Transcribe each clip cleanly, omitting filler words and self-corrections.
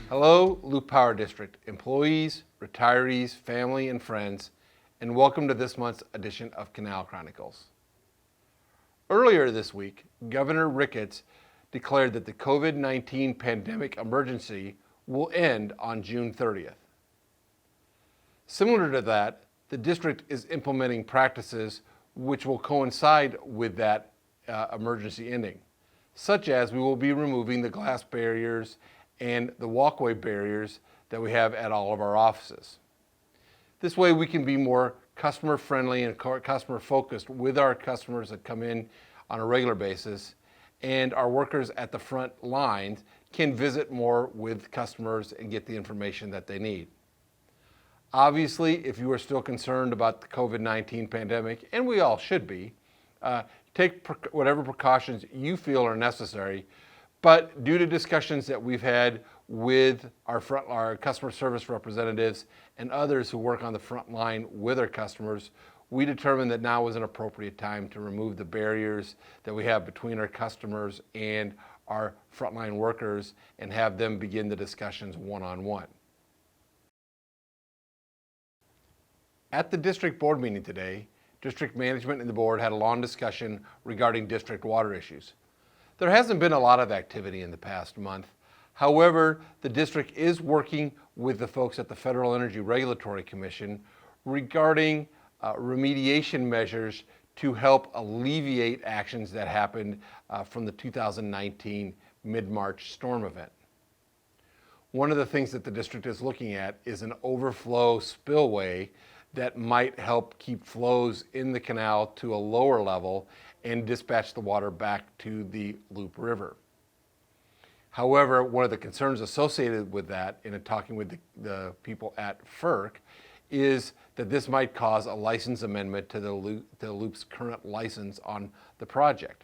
Hello, Loup Power District employees, retirees, family, and friends, and welcome to this month's edition of Canal Chronicles. Earlier this week, Governor Ricketts declared that the COVID-19 pandemic emergency will end on June 30th. Similar to that, the district is implementing practices which will coincide with that emergency ending, such as we will be removing the glass barriers and the walkway barriers that we have at all of our offices. This way we can be more customer friendly and customer focused with our customers that come in on a regular basis, and our workers at the front lines can visit more with customers and get the information that they need. Obviously, if you are still concerned about the COVID-19 pandemic, and we all should be, take whatever precautions you feel are necessary. But due to discussions that we've had with our customer service representatives and others who work on the front line with our customers, we determined that now was an appropriate time to remove the barriers that we have between our customers and our frontline workers and have them begin the discussions one-on-one. At the district board meeting today, district management and the board had a long discussion regarding district water issues. There hasn't been a lot of activity in the past month. However, the district is working with the folks at the Federal Energy Regulatory Commission regarding remediation measures to help alleviate actions that happened from the 2019 mid-March storm event. One of the things that the district is looking at is an overflow spillway that might help keep flows in the canal to a lower level and dispatch the water back to the Loup River. However, one of the concerns associated with that, in talking with the people at FERC, is that this might cause a license amendment to the Loup's current license on the project.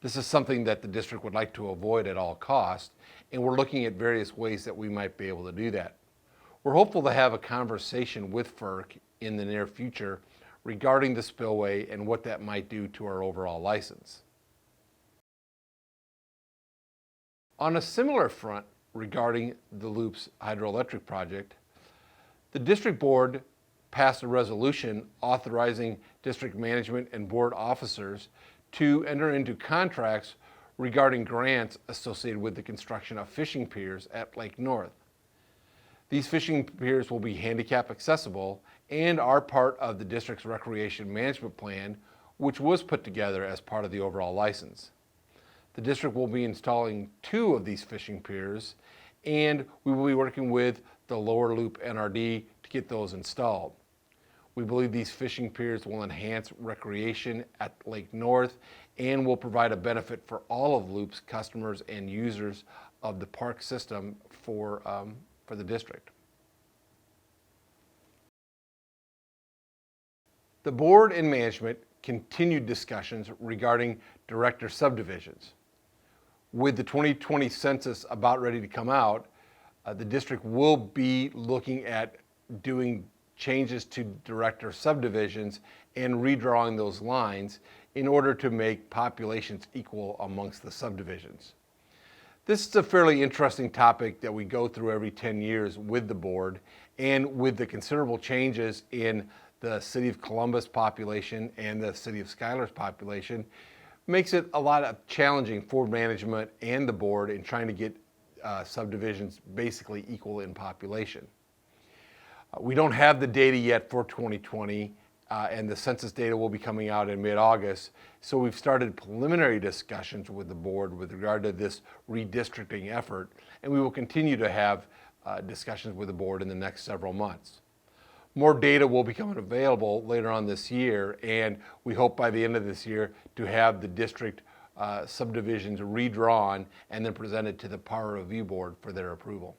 This is something that the district would like to avoid at all costs, and we're looking at various ways that we might be able to do that. We're hopeful to have a conversation with FERC in the near future regarding the spillway and what that might do to our overall license. On a similar front regarding the Loup's hydroelectric project, the district board passed a resolution authorizing district management and board officers to enter into contracts regarding grants associated with the construction of fishing piers at Lake North. These fishing piers will be handicap accessible and are part of the district's recreation management plan, which was put together as part of the overall license. The district will be installing 2 of these fishing piers, and we will be working with the Lower Loup NRD to get those installed. We believe these fishing piers will enhance recreation at Lake North and will provide a benefit for all of Loup's customers and users of the park system for the district. The board and management continued discussions regarding director subdivisions. With the 2020 census about ready to come out, the district will be looking at doing changes to director subdivisions and redrawing those lines in order to make populations equal amongst the subdivisions. This is a fairly interesting topic that we go through every 10 years with the board, and with the considerable changes in the City of Columbus population and the City of Schuyler's population, makes it a lot of challenging for management and the board in trying to get subdivisions basically equal in population. We don't have the data yet for 2020, and the census data will be coming out in mid-August, so we've started preliminary discussions with the board with regard to this redistricting effort, and we will continue to have discussions with the board in the next several months. More data will become available later on this year, and we hope by the end of this year to have the district subdivisions redrawn and then presented to the Power Review Board for their approval.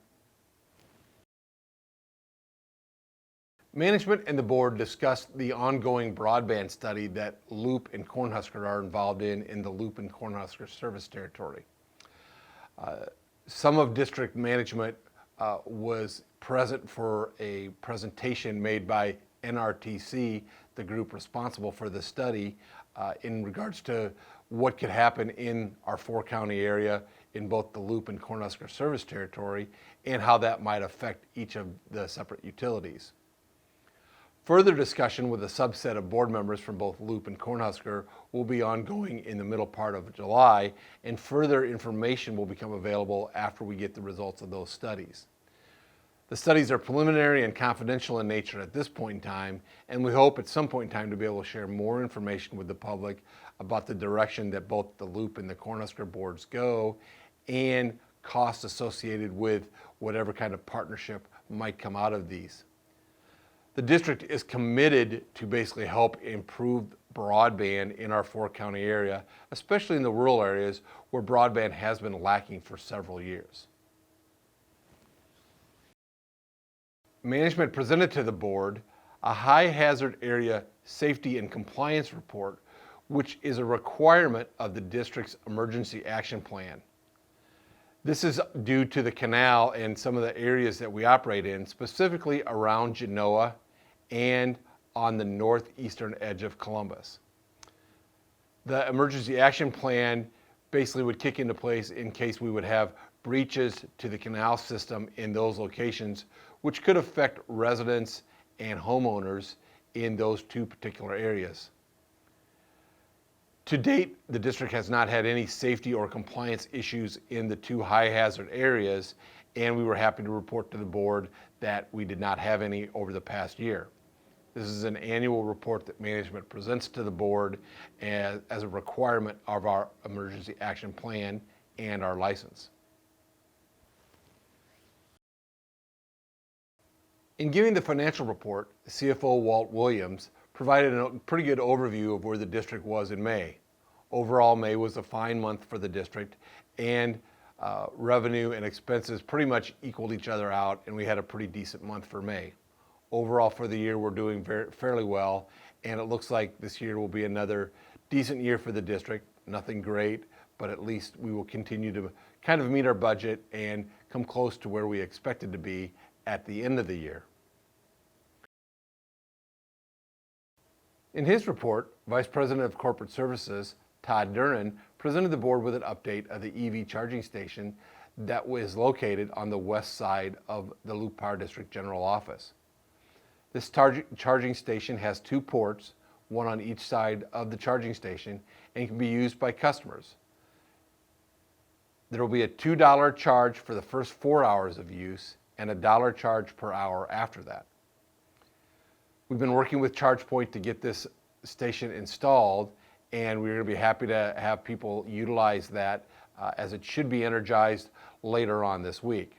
Management and the board discussed the ongoing broadband study that Loup and Cornhusker are involved in the Loup and Cornhusker service territory. Some of district management was present for a presentation made by NRTC, the group responsible for the study, in regards to what could happen in our 4-county area in both the Loup and Cornhusker service territory and how that might affect each of the separate utilities. Further discussion with a subset of board members from both Loup and Cornhusker will be ongoing in the middle part of July, and further information will become available after we get the results of those studies. The studies are preliminary and confidential in nature at this point in time, and we hope at some point in time to be able to share more information with the public about the direction that both the Loup and the Cornhusker boards go and costs associated with whatever kind of partnership might come out of these. The district is committed to basically help improve broadband in our 4-county area, especially in the rural areas where broadband has been lacking for several years. Management presented to the board a high hazard area safety and compliance report, which is a requirement of the district's emergency action plan. This is due to the canal and some of the areas that we operate in, specifically around Genoa and on the northeastern edge of Columbus. The emergency action plan basically would kick into place in case we would have breaches to the canal system in those locations, which could affect residents and homeowners in those two particular areas. To date, the district has not had any safety or compliance issues in the two high hazard areas, and we were happy to report to the board that we did not have any over the past year. This is an annual report that management presents to the board as a requirement of our emergency action plan and our license. In giving the financial report, CFO Walt Williams provided a pretty good overview of where the district was in May. Overall, May was a fine month for the district, and revenue and expenses pretty much equaled each other out, and we had a pretty decent month for May. Overall for the year, we're doing fairly well, and it looks like this year will be another decent year for the district. Nothing great, but at least we will continue to kind of meet our budget and come close to where we expected to be at the end of the year. In his report, Vice President of Corporate Services, Todd Duran, presented the board with an update of the EV charging station that was located on the west side of the Loup Power District General Office. This charging station has 2 ports, one on each side of the charging station, and can be used by customers. There will be a $2 charge for the first 4 hours of use and a $1 charge per hour after that. We've been working with ChargePoint to get this station installed, and we're going to be happy to have people utilize that as it should be energized later on this week.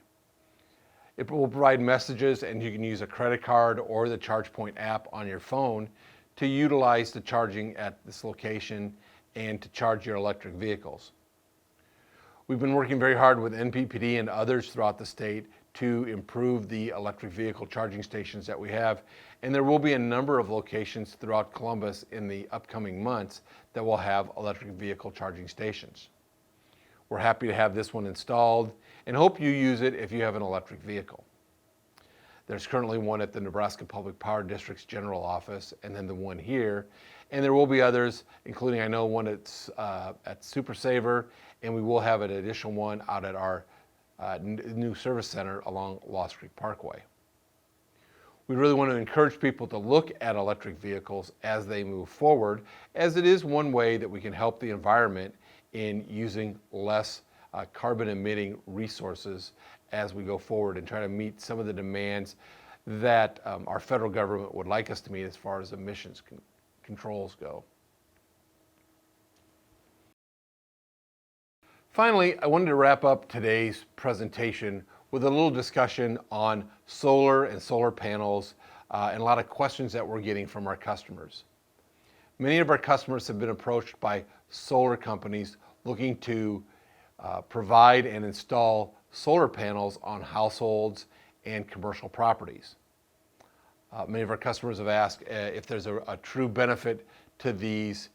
It will provide messages, and you can use a credit card or the ChargePoint app on your phone to utilize the charging at this location and to charge your electric vehicles. We've been working very hard with NPPD and others throughout the state to improve the electric vehicle charging stations that we have, and there will be a number of locations throughout Columbus in the upcoming months that will have electric vehicle charging stations. We're happy to have this one installed and hope you use it if you have an electric vehicle. There's currently one at the Nebraska Public Power District's general office, and then the one here, and there will be others, including I know one at Super Saver, and we will have an additional one out at our new service center along Lost Creek Parkway. We really want to encourage people to look at electric vehicles as they move forward, as it is one way that we can help the environment in using less carbon emitting resources as we go forward and try to meet some of the demands that our federal government would like us to meet as far as emissions controls go. Finally, I wanted to wrap up today's presentation with a little discussion on solar and solar panels and a lot of questions that we're getting from our customers. Many of our customers have been approached by solar companies looking to provide and install solar panels on households and commercial properties. Many of our customers have asked if there's a true benefit to these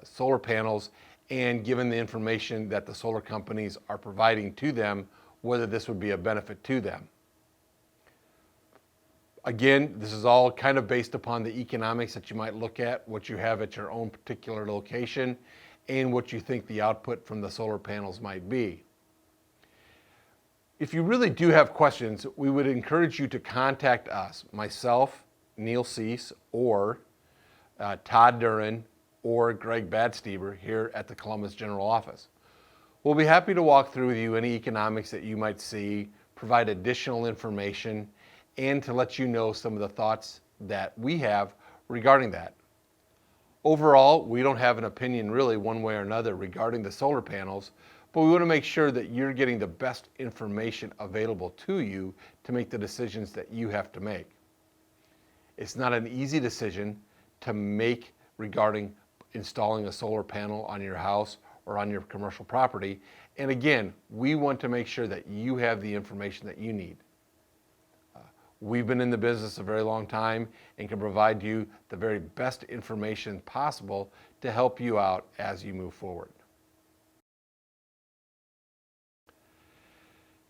solar panels, and given the information that the solar companies are providing to them, whether this would be a benefit to them. Again, this is all kind of based upon the economics that you might look at, what you have at your own particular location, and what you think the output from the solar panels might be. If you really do have questions, we would encourage you to contact us, myself, Neil Cease, or Todd Duran, or Greg Badsteber here at the Columbus General Office. We'll be happy to walk through with you any economics that you might see, provide additional information, and to let you know some of the thoughts that we have regarding that. Overall, we don't have an opinion really one way or another regarding the solar panels, but we want to make sure that you're getting the best information available to you to make the decisions that you have to make. It's not an easy decision to make regarding installing a solar panel on your house or on your commercial property. And again, we want to make sure that you have the information that you need. We've been in the business a very long time and can provide you the very best information possible to help you out as you move forward.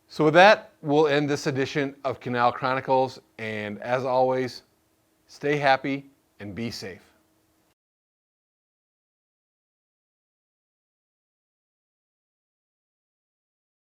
So with that, we'll end this edition of Canal Chronicles, and as always, stay happy and be safe.